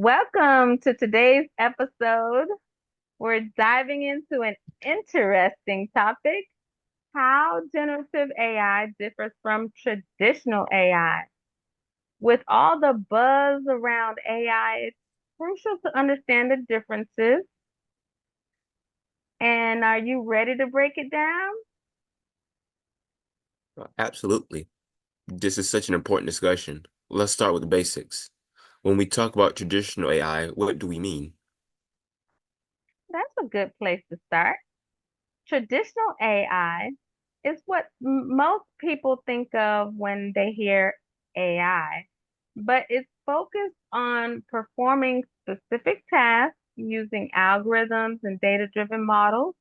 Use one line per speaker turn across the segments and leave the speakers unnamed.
Welcome to today's episode. We're diving into an interesting topic, how generative AI differs from traditional AI. With all the buzz around AI, it's crucial to understand the differences. And are you ready to break it down?
Absolutely. This is such an important discussion. Let's start with the basics. When we talk about traditional AI, what do we mean?
That's a good place to start. Traditional AI is what most people think of when they hear AI, but it's focused on performing specific tasks using algorithms and data-driven models.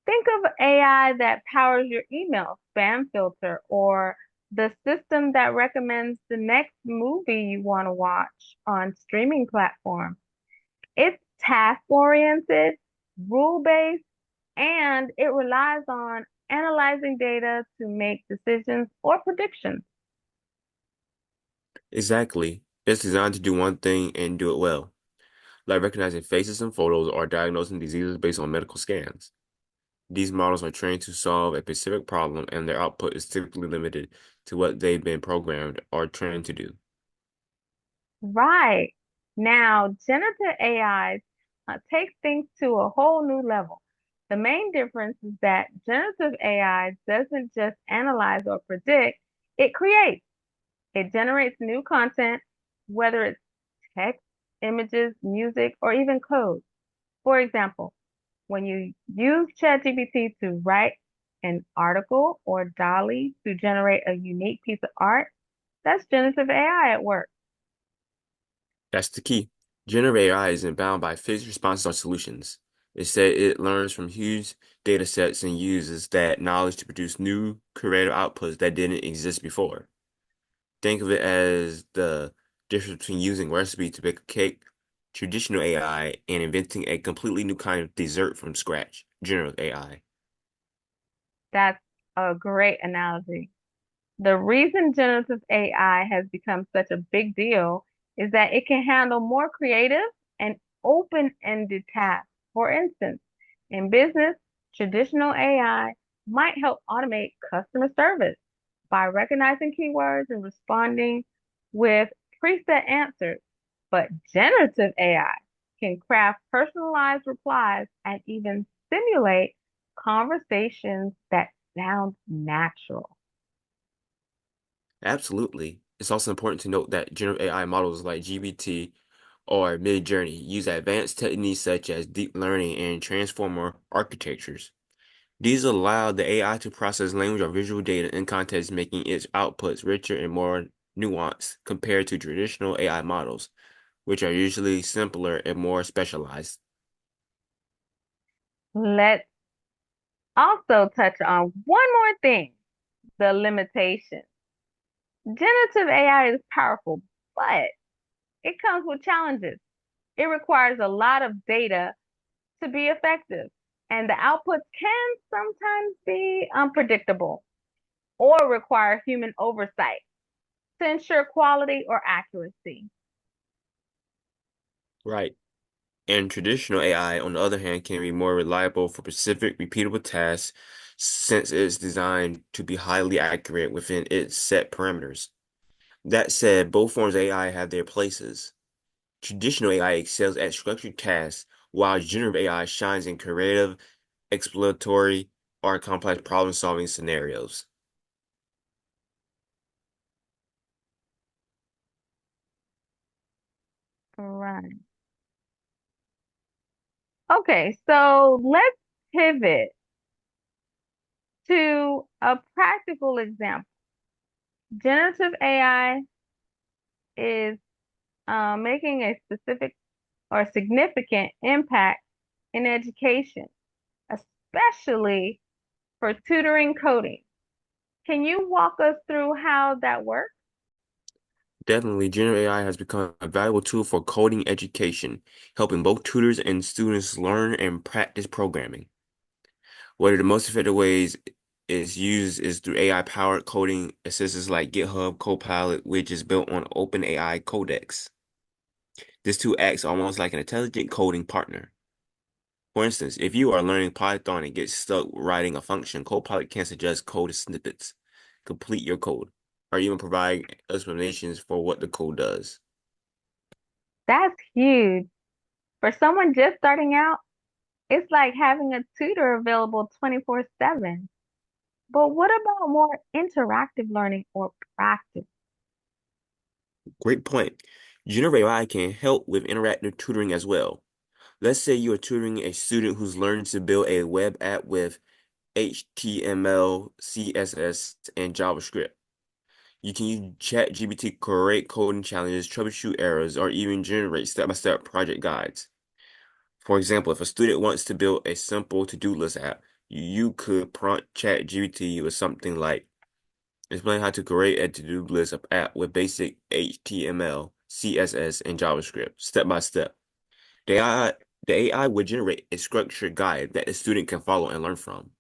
Think of AI that powers your email spam filter or the system that recommends the next movie you want to watch on streaming platforms. It's task-oriented, rule-based, and it relies on analyzing data to make decisions or predictions.
Exactly. It's designed to do one thing and do it well, like recognizing faces in photos or diagnosing diseases based on medical scans. These models are trained to solve a specific problem, and their output is typically limited to what they've been programmed or trained to do.
Right. Now, generative AI takes things to a whole new level. The main difference is that generative AI doesn't just analyze or predict, it creates. It generates new content, whether it's text, images, music, or even code. For example, when you use ChatGPT to write an article or Dolly to generate a unique piece of art, that's generative AI at work.
That's the key. Generative AI isn't bound by fixed responses or solutions. Instead, it learns from huge data sets and uses that knowledge to produce new creative outputs that didn't exist before. Think of it as the difference between using recipe to bake a cake, traditional AI, and inventing a completely new kind of dessert from scratch, generative AI.
That's a great analogy. The reason generative AI has become such a big deal is that it can handle more creative and open-ended tasks. For instance, in business, traditional AI might help automate customer service by recognizing keywords and responding with preset answers. But generative AI can craft personalized replies and even simulate conversations that sound natural.
Absolutely. It's also important to note that generative AI models like GPT or Mid-Journey use advanced techniques such as deep learning and transformer architectures. These allow the AI to process language or visual data in context, making its outputs richer and more nuanced compared to traditional AI models, which are usually simpler and more specialized.
Let's also touch on one more thing, the limitation. Generative AI is powerful, but it comes with challenges. It requires a lot of data to be effective, and the outputs can sometimes be unpredictable or require human oversight to ensure quality or accuracy.
Right. And traditional AI, on the other hand, can be more reliable for specific, repeatable tasks since it's designed to be highly accurate within its set parameters. That said, both forms of AI have their places. Traditional AI excels at structured tasks, while generative AI shines in creative, exploratory, or complex problem-solving scenarios.
Right. Okay, so let's pivot to a practical example. Generative AI is making a specific or significant impact in education, especially for tutoring coding. Can you walk us through how that works?
Definitely, generative AI has become a valuable tool for coding education, helping both tutors and students learn and practice programming. One of the most effective ways it's used is through AI-powered coding assistants like GitHub Copilot, which is built on OpenAI Codex. This tool acts almost like an intelligent coding partner. For instance, if you are learning Python and get stuck writing a function, Copilot can suggest code snippets, complete your code, or even provide explanations for what the code does.
That's huge. For someone just starting out, it's like having a tutor available 24/7. But what about more interactive learning or practice?
Great point. Generative AI can help with interactive tutoring as well. Let's say you are tutoring a student who's learning to build a web app with HTML, CSS, and JavaScript. You can use ChatGPT to create coding challenges, troubleshoot errors, or even generate step-by-step project guides. For example, if a student wants to build a simple to-do list app, you could prompt ChatGPT with something like, explain how to create a to-do list app with basic HTML, CSS, and JavaScript, step by step. The AI, the AI would generate a structured guide that the student can follow and learn from.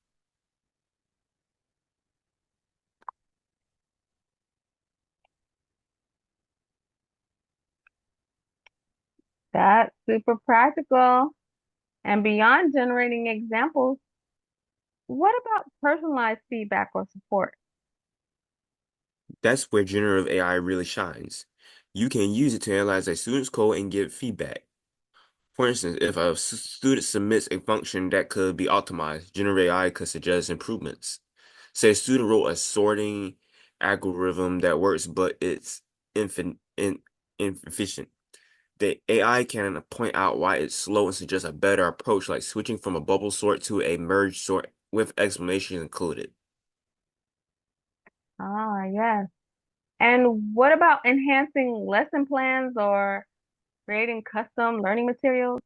That's super practical. And beyond generating examples, what about personalized feedback or support?
That's where generative AI really shines. You can use it to analyze a student's code and give feedback. For instance, if a student submits a function that could be optimized, generative AI could suggest improvements. Say a student wrote a sorting algorithm that works, but it's inefficient. The AI can point out why it's slow and suggest a better approach, like switching from a bubble sort to a merge sort with explanations included.
Ah, yes. And what about enhancing lesson plans or creating custom learning materials?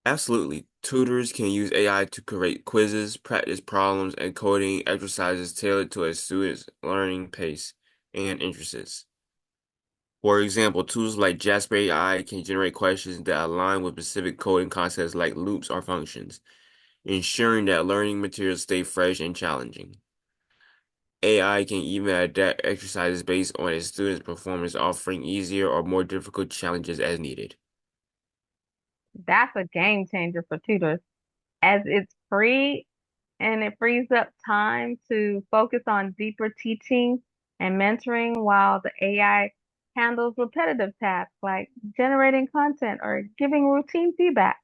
Absolutely. Tutors can use AI to create quizzes, practice problems, and coding exercises tailored to a student's learning pace and interests. For example, tools like Jasper AI can generate questions that align with specific coding concepts like loops or functions, ensuring that learning materials stay fresh and challenging. AI can even adapt exercises based on a student's performance, offering easier or more difficult challenges as needed.
That's a game changer for tutors, as it's free and it frees up time to focus on deeper teaching and mentoring while the AI handles repetitive tasks like generating content or giving routine feedback.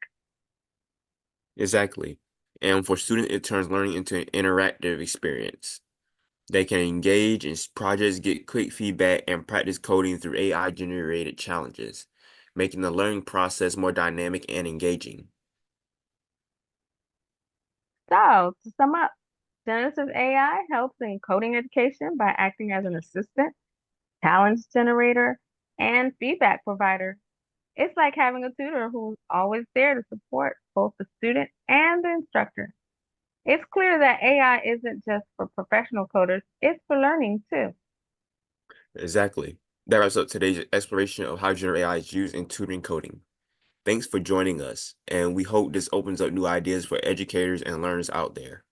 Exactly. And for students, it turns learning into an interactive experience. They can engage in projects, get quick feedback, and practice coding through AI-generated challenges, making the learning process more dynamic and engaging.
So, to sum up, generative AI helps in coding education by acting as an assistant, challenge generator, and feedback provider. It's like having a tutor who's always there to support both the student and the instructor. It's clear that AI isn't just for professional coders, it's for learning too.
Exactly. That wraps up today's exploration of how generative AI is used in tutoring coding. Thanks for joining us, and we hope this opens up new ideas for educators and learners out there.